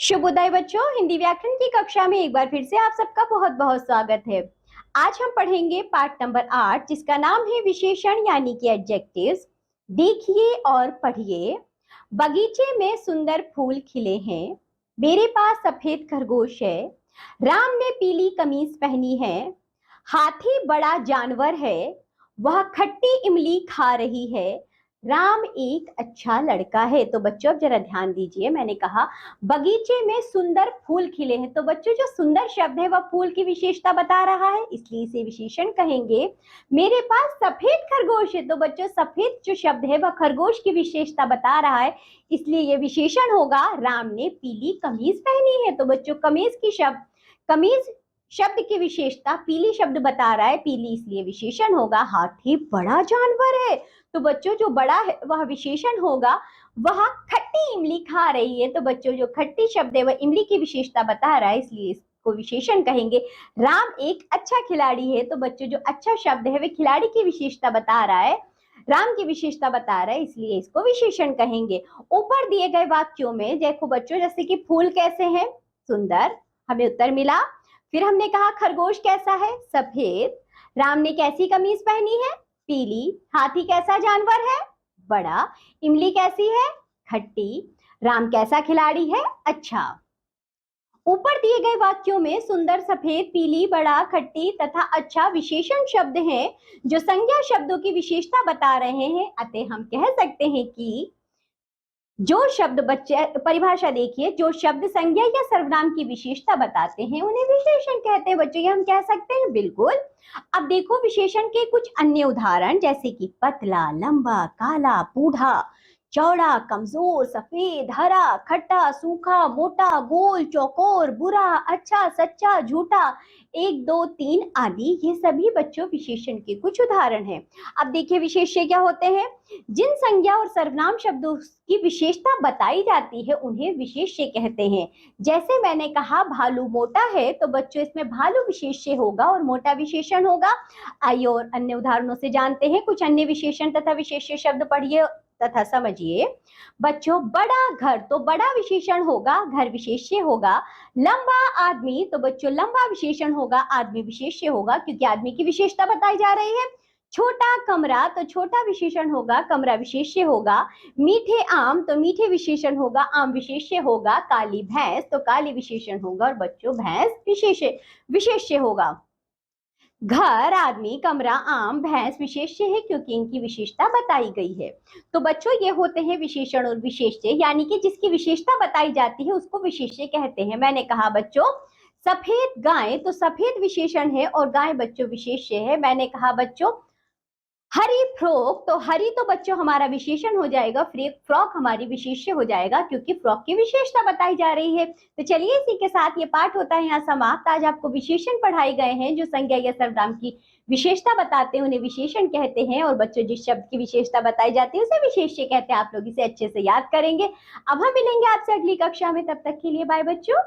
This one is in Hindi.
शुभोदय बच्चों, हिंदी व्याकरण की कक्षा में एक बार फिर से आप सबका बहुत बहुत स्वागत है। आज हम पढ़ेंगे पाठ नंबर 8 जिसका नाम है विशेषण यानी कि एडजेक्टिव्स। देखिए और पढ़िए। बगीचे में सुंदर फूल खिले हैं, मेरे पास सफेद खरगोश है, राम ने पीली कमीज पहनी है, हाथी बड़ा जानवर है, वह खट्टी इमली खा रही है, राम एक अच्छा लड़का है। तो बच्चों अब जरा ध्यान दीजिए, मैंने कहा बगीचे में सुंदर फूल खिले हैं। तो बच्चों जो सुंदर शब्द है वह फूल की विशेषता बता रहा है, इसलिए इसे विशेषण कहेंगे। मेरे पास सफेद खरगोश है, तो बच्चों सफेद जो शब्द है वह खरगोश की विशेषता बता रहा है, इसलिए यह विशेषण होगा। राम ने पीली कमीज पहनी है, तो बच्चों कमीज शब्द की विशेषता पीली शब्द बता रहा है, पीली इसलिए विशेषण होगा। हाथी बड़ा जानवर है, तो बच्चों जो बड़ा है वह विशेषण होगा। वह खट्टी इमली खा रही है, तो बच्चों जो खट्टी शब्द है वह इमली की विशेषता बता रहा है, इसलिए इसको विशेषण कहेंगे। राम एक अच्छा खिलाड़ी है, तो बच्चों जो अच्छा शब्द है वह खिलाड़ी की विशेषता बता रहा है, राम की विशेषता बता रहा है, इसलिए इसको विशेषण कहेंगे। ऊपर दिए गए वाक्यों में देखो बच्चों, जैसे कि फूल कैसे हैं, सुंदर, हमें उत्तर मिला। फिर हमने कहा खरगोश कैसा है, सफेद, राम ने कैसी कमीज पहनी है, पीली, हाथी कैसा जानवर है, बड़ा, इमली कैसी है, खट्टी, राम कैसा खिलाड़ी है, अच्छा। ऊपर दिए गए वाक्यों में सुंदर, सफेद, पीली, बड़ा, खट्टी तथा अच्छा विशेषण शब्द हैं जो संज्ञा शब्दों की विशेषता बता रहे हैं। अतः हम कह सकते हैं कि जो शब्द, बच्चे परिभाषा देखिए, जो शब्द संज्ञा या सर्वनाम की विशेषता बताते हैं उन्हें विशेषण कहते हैं। बच्चों ये हम कह सकते हैं, बिल्कुल। अब देखो विशेषण के कुछ अन्य उदाहरण, जैसे कि पतला, लंबा, काला, बूढ़ा, चौड़ा, कमजोर, सफेद, हरा, खट्टा, सूखा, मोटा, गोल, चौकोर, बुरा, अच्छा, सच्चा, झूठा, एक, दो, तीन आदि, ये सभी बच्चों विशेषण के कुछ उदाहरण हैं। अब देखिए विशेष्य क्या होते हैं। जिन संज्ञा और सर्वनाम शब्दों की विशेषता बताई जाती है उन्हें विशेष्य कहते हैं। जैसे मैंने कहा भालू मोटा है, तो बच्चों इसमें भालू विशेष्य होगा और मोटा विशेषण होगा। आइए और अन्य उदाहरणों से जानते हैं कुछ अन्य विशेषण तथा विशेष्य शब्द, पढ़िए तथा समझिए। बच्चों बड़ा घर, तो बड़ा विशेषण होगा, घर विशेष्य होगा। लंबा आदमी, तो बच्चों लंबा विशेषण होगा, आदमी विशेष्य होगा, क्योंकि आदमी की विशेषता बताई जा रही है। छोटा कमरा, तो छोटा विशेषण होगा, कमरा विशेष्य होगा। मीठे आम, तो मीठे विशेषण होगा, आम विशेष्य होगा। काली भैंस, तो काली विशेषण होगा और बच्चों भैंस विशेष्य होगा। घर, आदमी, कमरा, आम, भैंस विशेष्य है क्योंकि इनकी विशेषता बताई गई है। तो बच्चों ये होते हैं विशेषण और विशेष्य, यानी कि जिसकी विशेषता बताई जाती है उसको विशेष्य कहते हैं। मैंने कहा बच्चों सफेद गाय, तो सफेद विशेषण है और गाय बच्चों विशेष्य है। मैंने कहा बच्चों हरी फ्रॉक, तो हरी तो बच्चों हमारा विशेषण हो जाएगा, फ्रॉक हमारी विशेष्य हो जाएगा क्योंकि फ्रॉक की विशेषता बताई जा रही है। तो चलिए इसी के साथ ये पाठ होता है यहाँ समाप्त। आज आपको विशेषण पढ़ाए गए हैं जो संज्ञा या सर्वनाम की विशेषता बताते हैं उन्हें विशेषण कहते हैं, और बच्चों जिस शब्द की विशेषता बताई जाती है उसे विशेष्य कहते हैं। आप लोग इसे अच्छे से याद करेंगे। अब हम मिलेंगे आपसे अगली कक्षा में, तब तक के लिए बाय बच्चों।